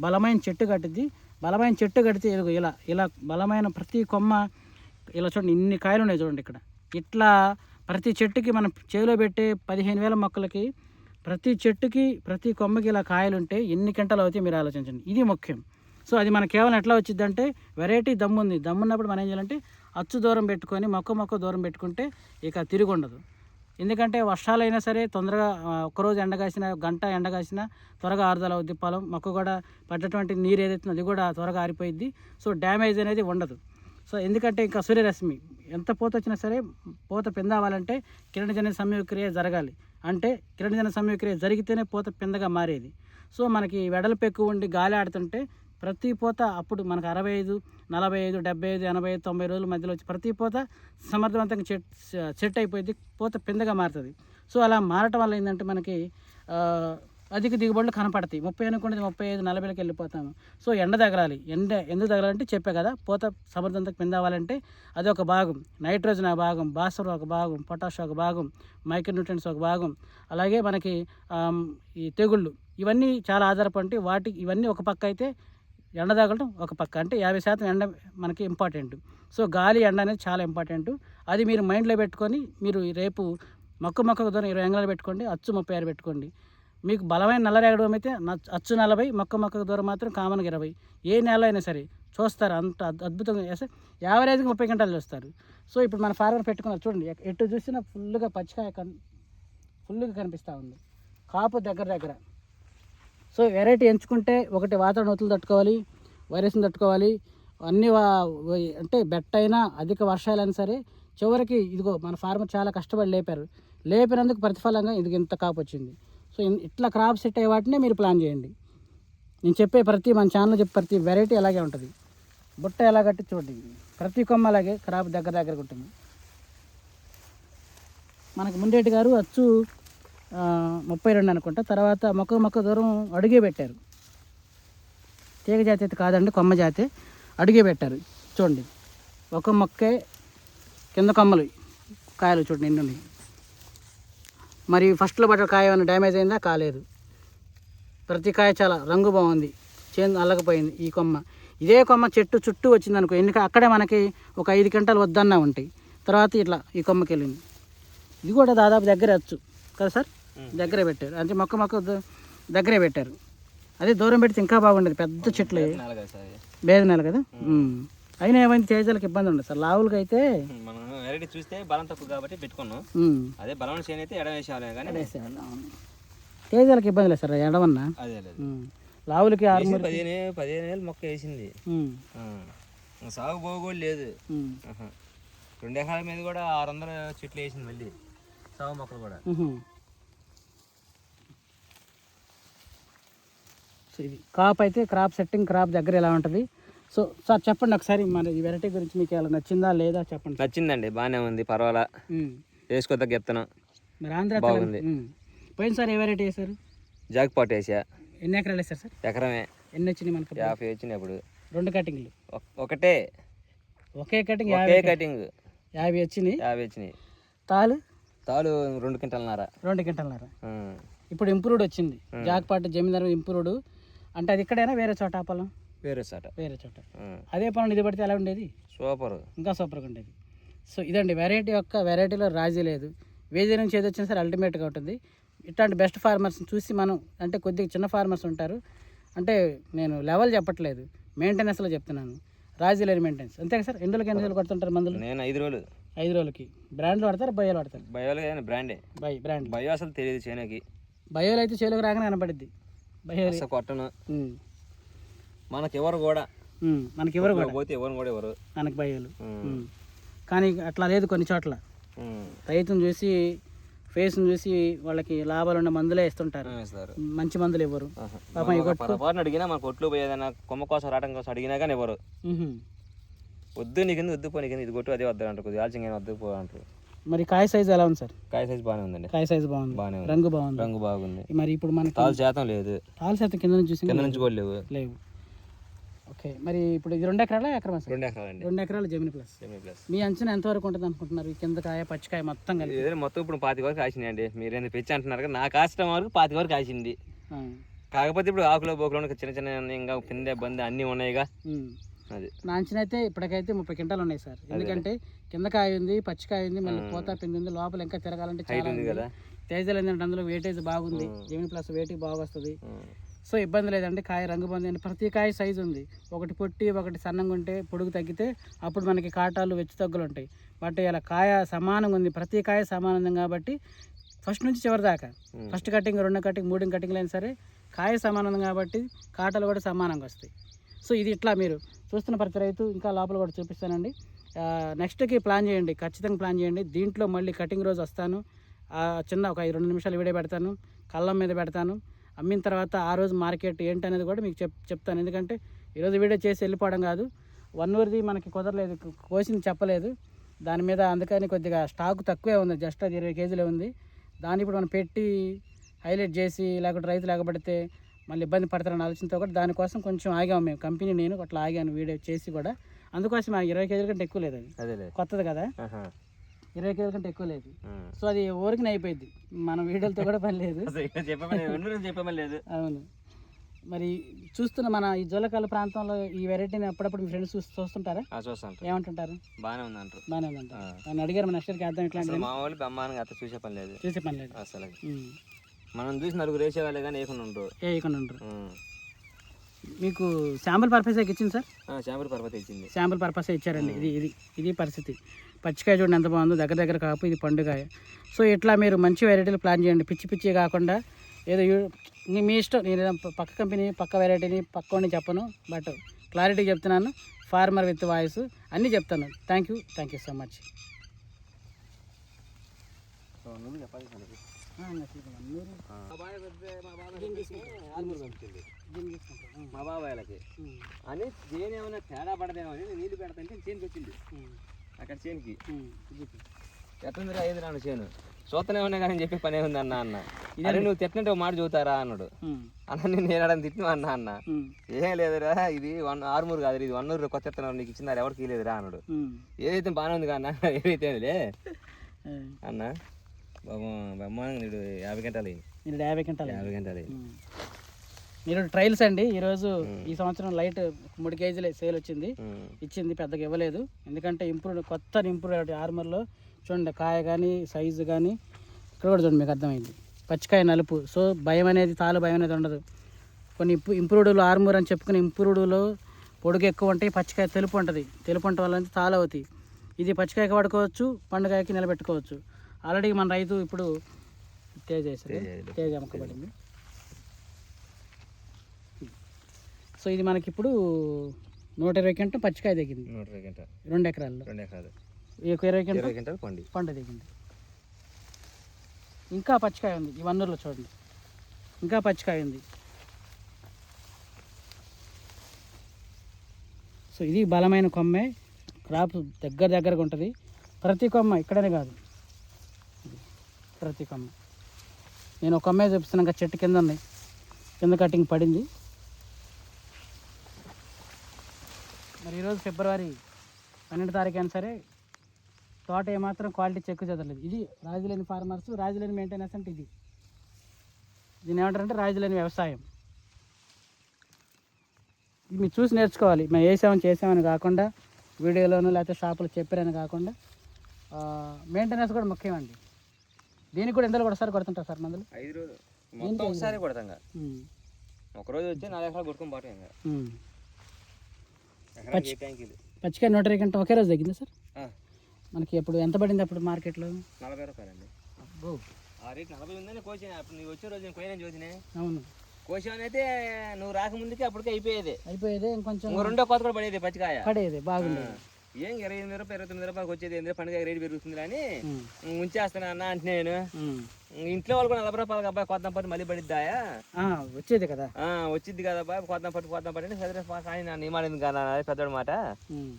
బలమైన చెట్టు కట్టిద్ది. బలమైన చెట్టు కడితే ఇలా బలమైన ప్రతి కొమ్మ ఇలా చూడండి, ఇన్ని కాయలు ఉన్నాయి చూడండి ఇక్కడ. ఇట్లా ప్రతి చెట్టుకి మనం చేలో పెట్టే 15,000 మొక్కలకి ప్రతి చెట్టుకి ప్రతి కొమ్మకి ఇలా కాయలు ఉంటే ఎన్ని గంటలు అవుతాయి మీరు ఆలోచించండి. ఇది ముఖ్యం. సో అది మనకు కేవలం ఎట్లా వచ్చిందంటే వెరైటీ దమ్ముంది. దమ్మున్నప్పుడు మనం ఏం చేయాలంటే అచ్చు దూరం పెట్టుకొని మొక్క దూరం పెట్టుకుంటే ఇక తిరిగి ఉండదు. ఎందుకంటే వర్షాలైనా సరే తొందరగా ఒక్కరోజు ఎండగాసిన, గంట ఎండగాసిన త్వరగా ఆరుదల అవుద్ది. పొలం మొక్క కూడా పడ్డటువంటి నీరు ఏదైతే అది కూడా త్వరగా ఆరిపోయిద్ది. సో డ్యామేజ్ అనేది ఉండదు. సో ఎందుకంటే ఇంకా సూర్యరశ్మి ఎంత పూత వచ్చినా సరే పూత పిందావాలంటే కిరణజన్య సంయోగక్రియ జరగాలి. అంటే కిరణజన్య సంయోగక్రియ జరిగితేనే పూత పిందగా మారేది. సో మనకి వెడల్పు ఎక్కువ ఉండి గాలి ఆడుతుంటే ప్రతి పూత అప్పుడు మనకు 65, 45, 75, 80, 90 రోజుల మధ్యలో వచ్చి ప్రతి పూత సమర్థవంతంగా సెట్ అయిపోయింది, పూత పిందగా మారుతుంది. సో అలా మారటం వల్ల ఏంటంటే మనకి అధిక దిగుబడులు కనపడతాయి. 30 అనుకుంటే 35, 40కి వెళ్ళిపోతాము. సో ఎండ తగలాలి. ఎందుకు తగలాలంటే చెప్పే కదా, పూత సమర్థవంతంగా పిందవ్వాలంటే అది ఒక భాగం, నైట్రోజన్ ఒక భాగం, భాస్వరం ఒక భాగం, పొటాష్ ఒక భాగం, మైక్రోన్యూట్రియన్స్ ఒక భాగం. అలాగే మనకి ఈ తెగుళ్ళు ఇవన్నీ చాలా ఆధారపడి ఇవన్నీ ఒక పక్క అయితే ఎండ తగలడం ఒక పక్క, అంటే 50% ఎండ మనకి ఇంపార్టెంట్. సో గాలి ఎండ అనేది చాలా ఇంపార్టెంట్. అది మీరు మైండ్లో పెట్టుకొని మీరు రేపు మొక్క దూరం 20 అంగుళాలు పెట్టుకోండి, అచ్చు 36 పెట్టుకోండి. మీకు బలమైన నల్లరేగడం అయితే అచ్చు 40, మొక్క దూరం మాత్రం కామన్గా 20. ఏ నెల అయినా సరే చూస్తారు, అంత అద్భుతంగా వేస్తే యావరేజ్గా 30 గంటలు చూస్తారు. సో ఇప్పుడు మన ఫార్మర్ పెట్టుకున్నారు చూడండి, ఎటు చూసినా ఫుల్గా పచ్చికాయ ఫుల్గా కనిపిస్తూ ఉంది, కాపు దగ్గర. సో వెరైటీ ఎంచుకుంటే ఒకటి వాతావరణ ఒత్తిడి తట్టుకోవాలి, వైరస్ని తట్టుకోవాలి, అన్నీ అంటే బెట్ట అయినా అధిక వర్షాలైనా సరే చివరికి ఇదిగో మన ఫార్మర్ చాలా కష్టపడి లేపినందుకు ప్రతిఫలంగా ఇది ఇంత కాపు వచ్చింది. సో ఇట్లా క్రాప్ సెట్ అయ్యే వాటినే మీరు ప్లాన్ చేయండి. నేను చెప్పే మన ఛానల్లో చెప్పే ప్రతి వెరైటీ అలాగే ఉంటుంది. బుట్ట ఎలా కట్టి చూడండి, ప్రతి కొమ్మ అలాగే క్రాప్ దగ్గర ఉంటుంది. మనకు ముండేటి గారు అచ్చు 32 అనుకుంటా, తర్వాత మొక్క దూరం అడుగే పెట్టారు. తీగ జాతి అయితే కాదండి, కొమ్మ జాతి అడుగే పెట్టారు. చూడండి ఒక మొక్కే కింద కొమ్మలు కాయలు చూడండి ఎన్ని ఉన్నాయి. మరి ఫస్ట్లో పడ్డ కాయ ఏమైనా డ్యామేజ్ అయిందా? కాలేదు. ప్రతి కాయ చాలా రంగు బాగుంది, చేను అల్లకపోయింది. ఈ కొమ్మ ఇదే కొమ్మ చెట్టు చుట్టూ వచ్చింది అనుకో, ఎందుకంటే అక్కడే మనకి ఒక 5 క్వింటాలు వద్దన్నా ఉంటాయి. తర్వాత ఇట్లా ఈ కొమ్మకి వెళ్ళింది. ఇది కూడా దాదాపు దగ్గరే వచ్చు కదా సార్, దగ్గరే పెట్టారు. అంటే మొక్క దగ్గరే పెట్టారు. అదే దూరం పెడితే ఇంకా బాగుండేది, పెద్ద చెట్లు బేద నెల కదా. అయినా ఏమైంది, తేజాలకు ఇబ్బంది ఉండదు సార్. లావులకి అయితే మనం వెరైటీ చూస్తే బలం తక్కువ కాబట్టి పెట్టుకున్నాం. అదే బలం చేయని అయితే ఎడ వేసేవాళ్ళం కానీ తేజాలకు ఇబ్బంది లేదు సార్ ఎడవన్నా. అదే లేదు, లావులకి 15 ఏళ్ళు మొక్క వేసింది, సాగు పోగోడు లేదు. 2 ఎకరాల మీద కూడా 600 చెట్లు వేసింది, మళ్ళీ సాగు మొక్కలు కూడా. సో ఇది కాప్ అయితే క్రాప్ సెట్టింగ్, క్రాప్ దగ్గర ఎలా ఉంటుంది. సో సార్ చెప్పండి ఒకసారి మన ఈ వెరైటీ గురించి మీకు ఎలా నచ్చిందా లేదా చెప్పండి. నచ్చిందండి, బాగానే ఉంది, పర్వాలా, వేసుకోదగ్గ విత్తనం. మరి ఆంధ్ర బాగుంది. పోయినసారి ఏ వెరైటీ వేశారు? జాక్ పాట్ వేసా. ఎన్ని ఎకరాలు వేస్తారు సార్? ఎకరమే. ఎన్ని వచ్చినాయి మనకు? 50 వచ్చినాయి. అప్పుడు 2 కటింగ్లు, ఒకే కటింగ్ 50 వచ్చినాయి. 50 వచ్చినాయి. తాలు 2 క్వింటాలన్నర. ఇప్పుడు ఇంప్రూవ్డ్ వచ్చింది, జాక్ పాట్ జమీందారు ఇంప్రూవ్డ్. అంటే అది ఇక్కడైనా వేరే చోట ఆ పొలం? వేరే చోట. అదే పొలం ఇది పడితే ఎలా ఉండేది? సూపర్, ఇంకా సూపర్గా ఉండేది. సో ఇదండి వెరైటీలో రాజీ లేదు. వేజీ నుంచి ఏది వచ్చినా సరే అల్టిమేట్గా ఉంటుంది. ఇట్లాంటి బెస్ట్ ఫార్మర్స్ని చూసి మనం, అంటే కొద్దిగా చిన్న ఫార్మర్స్ ఉంటారు, అంటే నేను లెవెల్ చెప్పట్లేదు, మెయింటెనెన్స్లో చెప్తున్నాను. రాజీ లేని మెయింటెనెన్స్ అంతే సార్. ఎన్ని రోజులు కొడుతుంటారు మందులు? నేను 5 రోజులకి. బ్రాండ్లు వాడతారు, బయోలు వాడతారు? బ్రాండే. బ్రాండ్ బయో అసలు తెలియదు చేనుకి. బయోలు అయితే చేలోకి రాగానే కనపడిద్ది. బయో కొట్టను, మనకెవరు కూడా పోతే ఎవరు మనకి బయోలు. కానీ అట్లా లేదు కొన్ని చోట్ల. రైతును చూసి, ఫేస్ని చూసి వాళ్ళకి లాభాలు ఉన్న మందులే ఇస్తుంటారు, మంచి మందులు ఇవ్వరు. పాపం అడిగినా మన కొట్లు పోయేదన్నా కొమ్మ కోసం రావడం కోసం అడిగినా కానీ ఎవరు వద్దు, నీకు వద్దు పో, నీకు ఇది కొట్టు అదే వద్దు అంటారు, కొద్దిగా ఆల్చింగ్ వద్దు పో అంటారు. మరి కాయ సైజ్ ఎలా ఉంది సార్? కాయ సైజ్ బాగానే ఉందండి. కాయ సైజ్ బాగుంది, రంగు బాగుంది. మరి ఇప్పుడు మనకి తాలు శాతం లేదు, కింద నుంచి చూసి కింద నుంచి కూడా లేవు. ఓకే, మరి ఇప్పుడు ఇది 2 ఎకరాల ఎకరం? 2 ఎకరాలండి. 2 ఎకరాలు జెమిని ప్లస్. మీ అంచనా ఎంతవరకు ఉంటుంది అనుకుంటున్నారు? కింద కాయ పచ్చికాయ మొత్తం కలిపి మొత్తం ఇప్పుడు 25 వరకు కాసిందండి. మీరు పెంచి అంటున్నారు కదా, నా కాష్టం వరకు 25 వరకు కాసింది. కాకపోతే ఇప్పుడు ఆకులో బోకులో చిన్న ఇంకా కింద బంది అన్నీ ఉన్నాయిగా. అది నా అంచనా అయితే ఇప్పటికైతే 30 క్వింటాలు ఉన్నాయి సార్. ఎందుకంటే కింద కాయ ఉంది, పచ్చికాయ ఉంది, మళ్ళీ పోతా పిండి ఉంది, లోపల ఇంకా తిరగాలంటే చాలా ఉంది కదా. తేజాలు ఏంటంటే అందులో వెయిటేజ్ బాగుంది, జెమిని ప్లస్ వెయిట్ బాగా వస్తుంది. సో ఇబ్బంది లేదండి. కాయ రంగు బాగుంది, ప్రతి కాయ సైజు ఉంది. ఒకటి పొట్టి ఒకటి సన్నంగా ఉంటే పొడుగు తగ్గితే అప్పుడు మనకి కాటాలు వెచ్చు తగ్గులు ఉంటాయి. బట్ ఇలా కాయ సమానంగా ఉంది, ప్రతి కాయ సమానం కాబట్టి ఫస్ట్ నుంచి చివరి దాకా, ఫస్ట్ కటింగ్, 2 కటింగ్, 3 కటింగ్లు అయినా సరే కాయ సమానం కాబట్టి కాటలు కూడా సమానంగా వస్తాయి. సో ఇది ఇట్లా మీరు చూస్తున్న ప్రతి రైతు, ఇంకా లోపల కూడా చూపిస్తానండి. నెక్స్ట్కి ప్లాన్ చేయండి, ఖచ్చితంగా ప్లాన్ చేయండి. దీంట్లో మళ్ళీ కటింగ్ రోజు వస్తాను, చిన్న ఒక 2 నిమిషాలు వీడియో పెడతాను, కళ్ళం మీద పెడతాను. అమ్మిన తర్వాత ఆ రోజు మార్కెట్ ఏంటనేది కూడా మీకు చెప్తాను. ఎందుకంటే ఈరోజు వీడియో చేసి వెళ్ళిపోవడం కాదు, 1 ఊరిది మనకి కుదరలేదు, కోసింది చెప్పలేదు దాని మీద, అందుకని కొద్దిగా స్టాక్ తక్కువే ఉంది, జస్ట్ అది 20 కేజీలే ఉంది. దాన్ని ఇప్పుడు మనం పెట్టి హైలైట్ చేసి లేకపోతే రైతు లేకపోతే మళ్ళీ ఇబ్బంది పడతారని ఆలోచనతో కూడా దానికోసం కొంచెం ఆగాము మేము, కంపెనీ నేను అట్లా ఆగాను వీడియో చేసి కూడా. అందుకోసం 20 కేజీల కంటే ఎక్కువ లేదు, అది కొత్తది కదా, 20 కేజీల కంటే ఎక్కువ లేదు. సో అది ఊరికి అయిపోయింది, మన వీడియోలతో కూడా పని లేదు. అవును. మరి చూస్తున్న మన ఈ జోలకాల ప్రాంతంలో ఈ వెరైటీని అప్పుడప్పుడు మీ ఫ్రెండ్స్ చూస్తుంటారా? ఏమంటుంటారు? బాగానే ఉందంటారు. నన్ను అడిగారు మన నెక్స్ట్ అర్థం ఇట్లాంటి మా వాళ్ళు బ్రహ్మాండంగా అట్లా చూసే పని లేదు అసలు. మనం చూసి 4 వేసేవాళ్ళే కానీ వేయకుండా ఉంటారు. మీకు శాంపుల్ పర్పస్ ఇచ్చింది సార్? శాంపుల్ పర్పస్ ఇచ్చారండి. ఇది పరిస్థితి. పచ్చికాయ చూడండి ఎంత బాగుందో, దగ్గర కాపు, ఇది పండుగాయ. సో ఇట్లా మీరు మంచి వెరైటీలు ప్లాన్ చేయండి, పిచ్చి కాకుండా. ఏదో మీ ఇష్టం, నేను పక్క కంపెనీ పక్క వెరైటీని పక్కోని చెప్పను, బట్ క్లారిటీ చెప్తున్నాను. ఫార్మర్ విత్ వాయిస్ అన్నీ చెప్తాను. Thank you so much. మా బాబాయ్లకి అని చేను ఏమైనా తేడా పడదేమో అని నీళ్ళు పెడతాంటే చేనుకి వచ్చింది అక్కడ చేనుకి ఎట్లుందిరా అయింది రాను చేను చూస్తూనే ఉన్నా కానీ చెప్పే పని ఏముంది అన్న ఇదే నువ్వు తిట్టినట్టు ఒక మాట చూతారా అన్నాడు. అన్న నేను అడని తిట్టినా అన్న ఏం లేదురా ఇది ఆరుమూరు కాదు ఇది 100 కొత్త ఎత్తనం నీకు ఇచ్చినారు ఎవరికి లేదురా అన్నాడు. ఏదైతే బాగానే ఉంది కదా అన్న ఏదైతే అన్న బ్రహ్మాండంగా నీడు 50 గంటలు 50 గంటలు మీరు ట్రయల్స్ అండి. ఈరోజు ఈ సంవత్సరం లైట్ 3 కేజీలే సేల్ వచ్చింది, ఇచ్చింది, పెద్దగా ఇవ్వలేదు. ఎందుకంటే కొత్త ఇంప్రూవ్ ఆర్మర్లో చూడండి కాయ కానీ సైజు కానీ ఇక్కడ కూడా చూడండి మీకు అర్థమైంది. పచ్చికాయ నలుపు, సో భయం అనేది భయం అనేది ఉండదు. కొన్ని ఇంప్రూవ్డ్లు ఆర్మూర్ అని చెప్పుకుని ఇంప్రూవ్డ్లో పొడుగు ఎక్కువ ఉంటాయి, పచ్చికాయ తెలుపు ఉంటుంది. తెలుపు ఉండటం వల్ల తాలు అవుతాయి. ఇది పచ్చికాయకి వాడుకోవచ్చు, పండుగకి నిలబెట్టుకోవచ్చు. ఆల్రెడీ మన రైతు ఇప్పుడు తేజ వేసారు, తేజ అమ్మకబడింది. సో ఇది మనకి ఇప్పుడు 120 గంటలు పచ్చికాయ దిగింది. 2 ఎకరాల్లో 20 గంటలు పండు దిగింది. ఇంకా పచ్చికాయ ఉంది ఈ 100లో చూడండి, ఇంకా పచ్చికాయ ఉంది. సో ఇది బలమైన కొమ్మే, క్రాప్ దగ్గరగా ఉంటుంది. ప్రతి కొమ్మ ఇక్కడనే కాదు, ప్రతి కొమ్మ. నేను ఒక కొమ్మే చూపిస్తున్నాను, చెట్టు కింద ఉన్నాయి, కింద కటింగ్ పడింది. మరి ఈరోజు ఫిబ్రవరి 12 తారీఖు అయినా సరే తోట ఏమాత్రం క్వాలిటీ చెక్కు చదవలేదు. ఇది రాజులేని ఫార్మర్స్, రాజులేని మెయింటెనెన్స్ అంటే ఇది. దీన్ని ఏమంటారంటే రాజులేని వ్యవసాయం. ఇది మీరు చూసి నేర్చుకోవాలి. మేము చేసామని కాకుండా, వీడియోలోనూ లేకపోతే షాపులో చెప్పారని కాకుండా, మెయింటెనెన్స్ కూడా ముఖ్యమండి. దీనికి కూడా ఎంతలో ఒకసారి కొడుతుంటారు సార్ మందులు? 5 రోజులు మొత్తం ఒకసారి కొడతాం. ఒకరోజు వచ్చి 4 ఎకరాలు కొట్టుకొని పోతాం. పచ్చికాయ 120 గంట ఒకే రోజు తగ్గిందా సార్? మనకి ఎప్పుడు ఎంత పడింది అప్పుడు మార్కెట్లో? 40 రూపాయలండి. అబ్బో ఆ రేట్ 40 ఉందని కోసిన. అప్పుడు నువ్వు వచ్చే రోజు నేను కోయినా చూసినా. అవును, కోసామని అయితే నువ్వు రాకముందుకే అప్పటికే అయిపోయేది. ఇంకొంచెం 2వ కోత కూడా పడేది, పచ్చికాయ పడేది బాగుండేది. ఏం 28 రూపాయలు 29 రూపాయలకు వచ్చేది ఏంటంటే పండుగ రేటు పెరుగుతుంది అని ఉంచేస్తాను అన్న అంటే నేను ఇంట్లో వాళ్ళు కూడా 40 రూపాయలకి అబ్బాయి కొద్దాం పట్టు మళ్ళీ పడిద్దాయా వచ్చేది కదా, వచ్చింది కదా అబ్బాయి కొద్దాం పట్టు అంటే సరే కానీ నా నియమాడింది కదా పెద్దోడు మాట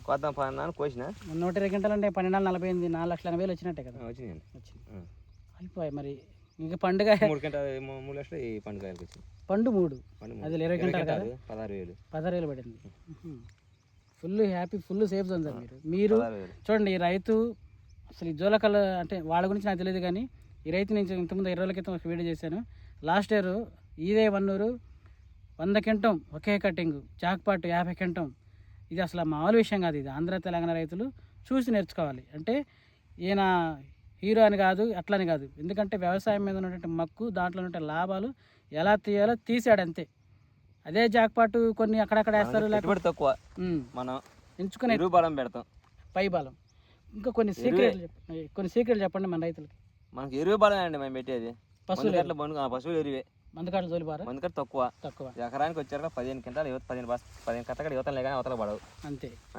కొద్దాం పని అని కోసిన. 120 గంటలు అంటే 12,48 4,80,000 వచ్చినట్టే కదా? వచ్చింది అయిపోయి. మరి ఇంకా పండుగ 3 లక్షలు ఈ పండుగకి వచ్చింది. పండు 3 అది 20 గంటలు 16,000 పడింది. Full happy, full safe zone sir. మీరు చూడండి, ఈ రైతు అసలు ఈ జోలకల్ అంటే వాళ్ళ గురించి నాకు తెలియదు, కానీ ఈ రైతు నుంచి ఇంతకుముందు 20 రోజుల క్రితం ఒక వీడియో చేశాను. లాస్ట్ ఇయర్ ఇదే 100 క్వింటం ఒకే కటింగ్, జాక్పాట్ 50 క్వింటం. ఇది అసలు మామూలు విషయం కాదు. ఇది ఆంధ్ర తెలంగాణ రైతులు చూసి నేర్చుకోవాలి. అంటే ఈయన హీరో అని కాదు, అట్లని కాదు. ఎందుకంటే వ్యవసాయం మీద ఉన్నటువంటి మక్కు, దాంట్లో ఉన్న లాభాలు ఎలా తీయాలో తీసాడు అంతే. అదే జాక్పాటు కొన్ని అక్కడక్కడ వేస్తారు, లేకపోతే తక్కువ మనం ఎంచుకునే బలం పెడతాం, పై బలం. ఇంకా కొన్ని సీక్రెట్లు చెప్పండి మన రైతులకి. మనకి ఎరువు బలం అండి మేము పెట్టేది పశువులు ఎరువే. మందుకాట్లు తోలిపారా? మందుకట్టు తక్కువ ఎకరానికి వచ్చాక 15 క్వింటాలు 15 కట్టకడ యువతలు కానీ అవతల పడవు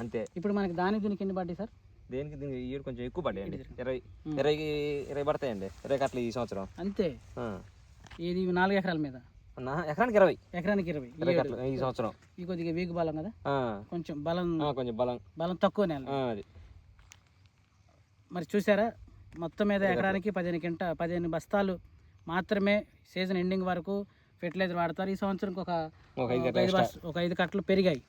అంతే. ఇప్పుడు మనకి దీనికి ఎన్ని పడ్డాయి సార్? దీనికి ఈడు కొంచెం ఎక్కువ పడ్డాయండి. 20 పడతాయండి, 20 కట్టలు ఈ సంవత్సరం అంతే. ఇది 4 ఎకరాల మీద ఎకరానికి 20 కట్టలు ఈ సంవత్సరం. ఈ కొద్దిగా వీక్ బలం కదా, కొంచెం బలం తక్కువనే. మరి చూసారా, మొత్తం మీద ఎకరానికి 15 బస్తాలు మాత్రమే సీజన్ ఎండింగ్ వరకు ఫెర్టిలైజర్ వాడతారు. ఈ సంవత్సరం ఒక 5 కట్టలు పెరిగాయి.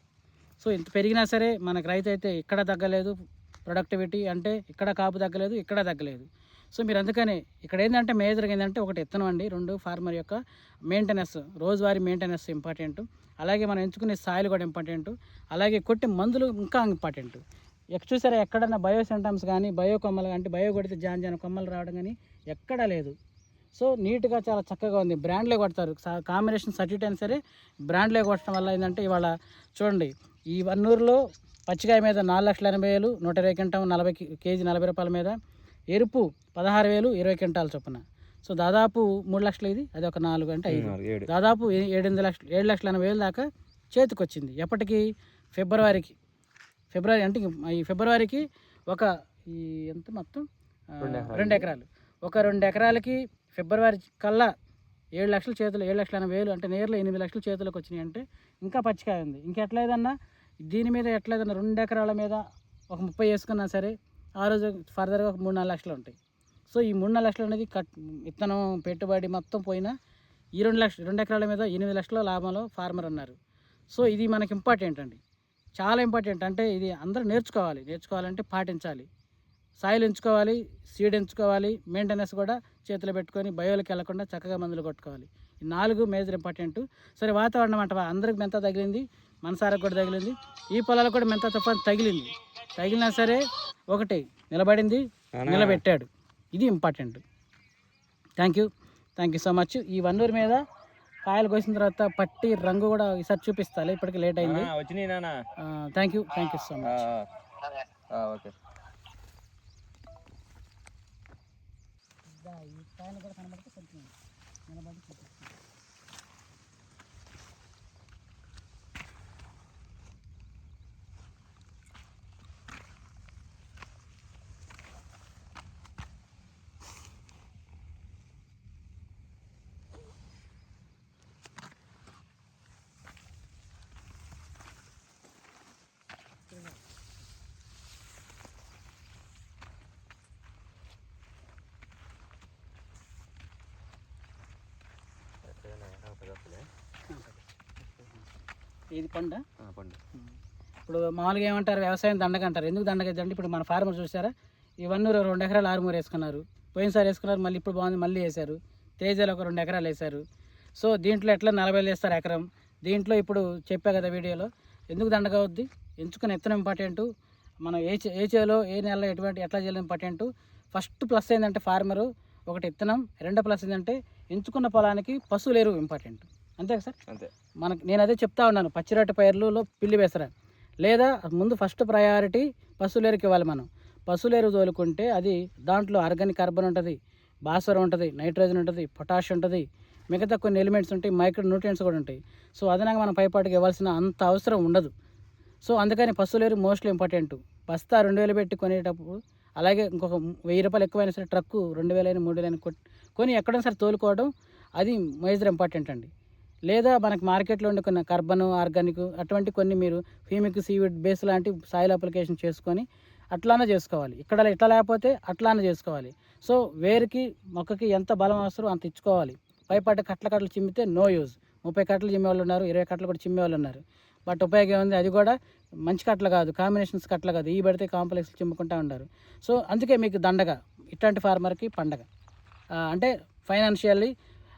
సో ఇంత పెరిగినా సరే మనకు రైతు అయితే ఇక్కడ తగ్గలేదు, ప్రొడక్టివిటీ అంటే ఇక్కడ కాపు తగ్గలేదు, ఇక్కడ తగ్గలేదు. సో మీరు అందుకనే ఇక్కడ ఏంటంటే మేజర్గా ఏంటంటే ఒకటి ఇత్తనం అండి, 2 ఫార్మర్ యొక్క మెయింటెనెన్స్, రోజువారీ మెయింటెనెన్స్ ఇంపార్టెంట్. అలాగే మనం ఎంచుకునే సాయిల్ కూడా ఇంపార్టెంట్. అలాగే కొట్టే మందులు ఇంకా ఇంపార్టెంట్. చూసారా ఎక్కడన్నా బయో సింటమ్స్ కానీ, బయో కొమ్మలు అంటే బయో కొడితే జాన్ కొమ్మలు రావడం కానీ ఎక్కడా లేదు. సో నీట్గా చాలా చక్కగా ఉంది. బ్రాండ్లే కొడతారు, కాంబినేషన్ సర్టిఫికేట్ అయినా సరే బ్రాండ్లే కొట్టడం వల్ల ఏంటంటే ఇవాళ చూడండి ఈ 100లో పచ్చికాయ మీద 4,80,000, 120 క్వింటాల్ 40 కేజీ 40 రూపాయల మీద, ఎరుపు 16,000 20 క్వింటాల చొప్పున. సో దాదాపు 3 లక్షలు, ఇది అది ఒక 4 అంటే 5, దాదాపు 7,80,000 దాకా చేతికి వచ్చింది. ఎప్పటికి? ఫిబ్రవరి అంటే ఈ ఫిబ్రవరికి ఒక ఎంత మొత్తం 2 ఎకరాలు, ఒక 2 ఎకరాలకి ఫిబ్రవరి కల్లా 7 లక్షల చేతులు 7,80,000 అంటే నేర్లో 8 లక్షల చేతులకు వచ్చినాయి అంటే ఇంకా పచ్చికాయ ఉంది. ఇంకెట్లేదన్నా దీని మీద ఎట్లేదన్నా 2 ఎకరాల మీద ఒక 30 వేసుకున్నా సరే ఆ రోజు ఫర్దర్గా ఒక 3-4 లక్షలు ఉంటాయి. సో ఈ 3-4 లక్షలు అనేది విత్తనం పెట్టుబడి మొత్తం పోయినా ఈ 2 ఎకరాల మీద 8 లక్షల లాభంలో ఫార్మర్ ఉన్నారు. సో ఇది మనకి ఇంపార్టెంట్ అండి, చాలా ఇంపార్టెంట్. అంటే ఇది అందరూ నేర్చుకోవాలంటే పాటించాలి. సాయిల్ ఎంచుకోవాలి, సీడ్ ఎంచుకోవాలి, మెయింటెనెన్స్ కూడా చేతిలో పెట్టుకొని బయోలకి వెళ్లకుండా చక్కగా మందులు కొట్టుకోవాలి. ఈ 4 మేజర్ ఇంపార్టెంట్. సరే వాతావరణం అంట అందరికి మెంత తగిలింది, మనసారకు కూడా తగిలింది, ఈ పొలాలకు కూడా మెంత తుఫాన్ తగిలినా సరే ఒకటి నిలబడింది, నిలబెట్టాడు. ఇది important. Thank you so much. ఈ వన్నూరు మీద కాయలు కోసిన తర్వాత పట్టి రంగు కూడా ఈసారి చూపిస్తాలి, ఇప్పటికి లేట్ అయింది. Thank you so much. Okay. ఈ కాయలు కూడా కనబడితే కొంచెం నిలబడి చూపిస్తాను. ఇది పండు. ఇప్పుడు మామూలుగా ఏమంటారు, వ్యవసాయం దండగ అంటారు. ఎందుకు దండగ అంటే ఇప్పుడు మన ఫార్మర్ చూసారా, ఈ వన్నూరు 2 ఎకరాలు ఆరుమూరు వేసుకున్నారు, పోయినసారి వేసుకున్నారు, మళ్ళీ ఇప్పుడు బాగుంది మళ్ళీ వేశారు. తేజాలు ఒక 2 ఎకరాలు వేశారు. సో దీంట్లో ఎట్లా 40 వేస్తారు ఎకరం. దీంట్లో ఇప్పుడు చెప్పా కదా వీడియోలో, ఎందుకు దండగ అవుద్ది, ఎంచుకుని ఎత్తనం ఇంపార్టెంట్, మనం ఏ చేలో ఏ నెలలో ఎట్లా చేయాలి ఇంపార్టెంట్. ఫస్ట్ ప్లస్ ఏంటంటే ఫార్మరు ఒకటి ఇత్తనం, 2 ప్లస్ ఏంటంటే ఎంచుకున్న పొలానికి పశువుల ఎరువు ఇంపార్టెంట్. అంతే కదా సార్? అంతే. నేను అదే చెప్తా ఉన్నాను, పచ్చిరొట్ట పైర్లలో పిల్లి వేసరా లేదా ముందు ఫస్ట్ ప్రయారిటీ పశువుల ఎరువుకి ఇవ్వాలి. మనం పశువుల ఎరువు తోలుకుంటే అది దాంట్లో ఆర్గానిక్ కార్బన్ ఉంటుంది, భాస్వరం ఉంటుంది, నైట్రోజన్ ఉంటుంది, పొటాష్ ఉంటుంది, మిగతా కొన్ని ఎలిమెంట్స్ ఉంటాయి, మైక్రో న్యూట్రియంట్స్ కూడా ఉంటాయి. సో అదనంగా మనం పైపాటికి ఇవ్వాల్సిన అంత అవసరం ఉండదు. సో అందుకని పశువుల ఎరువు మోస్ట్లీ ఇంపార్టెంట్. బస్తా 2,000 పెట్టి కొనేటప్పుడు, అలాగే ఇంకొక 1,000 రూపాయలు ఎక్కువైనా సరే ట్రక్కు 2,000 3,000 కొని ఎక్కడైనా సరే తోలుకోవడం అది మేజర్ ఇంపార్టెంట్ అండి. లేదా మనకి మార్కెట్లో ఉండే కొన్ని కార్బన్, ఆర్గానిక్ అటువంటి కొన్ని మీరు హ్యూమిక్, సీవిడ్ బేస్ లాంటి సాయిల్ అప్లికేషన్ చేసుకొని అట్లానే చేసుకోవాలి. ఇక్కడ ఇట్లా లేకపోతే అట్లానే చేసుకోవాలి. సో వేరుకి మొక్కకి ఎంత బలం అవసరం అంత ఇచ్చుకోవాలి. పైపాటి కట్టలు చిమ్మితే నో యూజ్. 30 కట్టలు చిమ్మే వాళ్ళు ఉన్నారు, 20 కట్టలు కూడా చిమ్మే వాళ్ళు ఉన్నారు. బట్ ఉపయోగం ఉంది, అది కూడా మంచి కట్టలు కాదు, కాంబినేషన్స్ కట్టలు కాదు, ఈ పడితే కాంప్లెక్స్ చిమ్ముకుంటూ ఉంటారు. సో అందుకే మీకు దండగా ఇట్లాంటి ఫార్మర్కి పండగ. అంటే ఫైనాన్షియల్లీ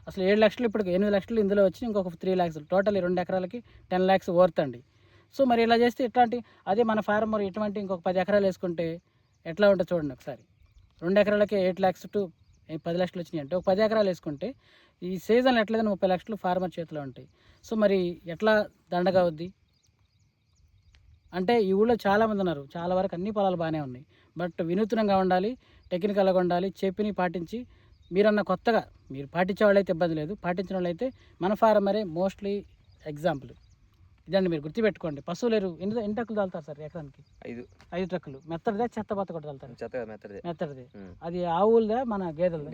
అసలు 7 లక్షలు ఇప్పుడు 8 లక్షలు ఇందులో వచ్చి ఇంకొక 3 lakhs టోటల్ 2 ఎకరాలకి 10 lakhs వర్త్ అండి. సో మరి ఇలా చేస్తే ఇట్లాంటి అదే మన ఫార్మర్ ఇటువంటి ఇంకొక 10 ఎకరాలు వేసుకుంటే ఎట్లా ఉంటుంది చూడండి ఒకసారి. 2 ఎకరాలకి 8 lakhs to 10 లక్షలు వచ్చినాయి అంటే ఒక 10 ఎకరాలు వేసుకుంటే ఈ సీజన్లో ఎట్లేదని 30 లక్షలు ఫార్మర్ చేతిలో ఉంటాయి. సో మరి ఎట్లా దండగా అవుద్ది అంటే ఈ ఊళ్ళో చాలామంది ఉన్నారు, చాలా వరకు అన్ని పొలాలు బాగానే ఉన్నాయి. బట్ వినూత్నంగా ఉండాలి, టెక్నికల్గా ఉండాలి, చెప్పిని పాటించి మీరన్న కొత్తగా మీరు పాటించే వాళ్ళైతే ఇబ్బంది లేదు, పాటించిన వాళ్ళైతే మన ఫార్మరే మోస్ట్లీ ఎగ్జాంపుల్. ఇదండి మీరు గుర్తుపెట్టుకోండి. పశువులు ఎరువు ఎన్ని ట్రక్కులు తగులుతారు సార్ ఎకరానికి? 5 ట్రక్కులు. మెత్తడిదే చెత్తబత్త కూడా తగులుతారు? మెత్తడిదే. అది ఆవులదే మన గేదెలదే.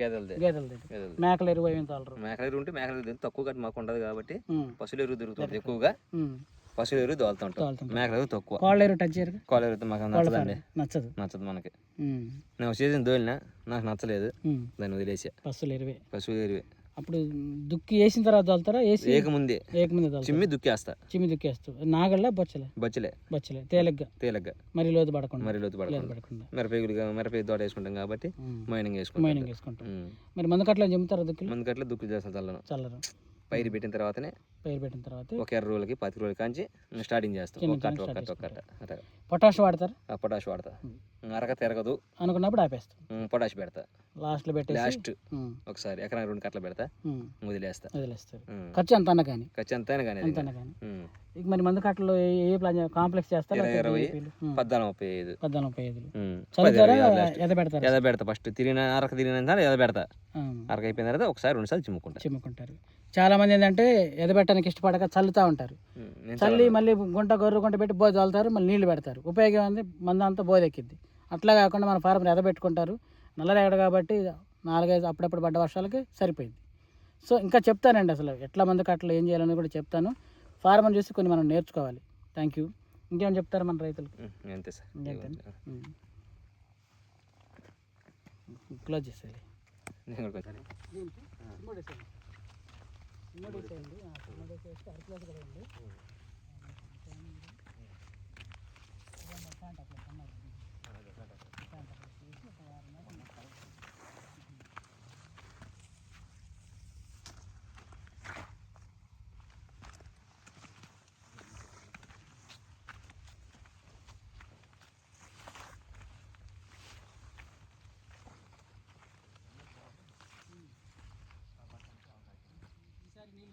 మేకల ఎరువు ఏమి తగలరు. మేకల ఎరువు ఉంటే మేకల ఎరువు తక్కువ కట్టి మాకు ఉండదు కాబట్టి పశువుల ఎరువు దొరుకుతుంది ఎక్కువగా. పశువుల ఎరువు తోలుతుంటాం, మేకల ఎరువు తక్కువ. కోళ్ళ ఎరువు టచ్ చేయరు? కోళ్ళ ఎరువు మాకు నచ్చదు మనకి. నేను సీజన్ దోలినా నాకు నచ్చలేదు, దాన్ని వదిలేసా. పశువుల ఎరువే. అప్పుడు దుక్కి వేసిన తర్వాత తోలుతారా? ఏకముందే చిమ్మి దుక్కేస్తా. నాగళ్ళ బొచ్చలే తేలిగ్గా మరి లోతు పడకుండా మిరపేగులు తోట వేసుకుంటాం కాబట్టి మైనింగ్ వేసుకుంటాం. మరి మందుకట్ల చెమ్ముతారా? మందుకట్ల దుక్కి చేస్తాం, చల్లరు. పైరు పెట్టిన తర్వాత ఒక 20 రోజులకి 10 రోజులకి కాంచి స్టార్టింగ్ చేస్తాం. పొటాష్ వాడతారు? పొటాష్ వాడతా. అరక తిరగదు అనుకున్నప్పుడు ఆపేస్తాం, పొటాష్ పెడతా. లాస్ట్ ఒకసారి ఎకరా 2 కట్టలు పెడతా, వదిలేస్తారు. ఖర్చు ఎంత అన్నా కానీ ఇక మరి మందు కట్టలు ఏ ప్లాన్ కాంప్లెక్స్ చేస్తారు? 14-35 ఎద పెడతా. ఫస్ట్ అరక తిరిగిన ఎద పెడతా. అరక అయిపోయిన తర్వాత ఒకసారి 2 సార్లు చిమ్ముకుంటారు. చాలా మంది ఏంటంటే ఎదబెట్టడానికి ఇష్టపడక చల్లుతూ ఉంటారు. చల్లి మళ్ళీ గొర్రె గుంట పెట్టి బోధ చల్లుతారు, మళ్ళీ నీళ్లు పెడతారు. ఉపయోగం ఉంది, మంద అంతా బోధెక్కిద్ది. అట్లా కాకుండా మన ఫార్మర్ ఎదబెట్టుకుంటారు. నల్లరేగడ కాబట్టి 4-5 అప్పుడప్పుడు పడ్డ వర్షాలకి సరిపోయింది. సో ఇంకా చెప్తానండి అసలు ఎట్లా మందుకు అట్లా ఏం చేయాలని కూడా చెప్తాను. ఫార్మర్ చూసి కొన్ని మనం నేర్చుకోవాలి. Thank you. ఇంకేమైనా చెప్తారా మన రైతులకు? అంతే సార్. క్లోజ్ చేసేయాలి. అర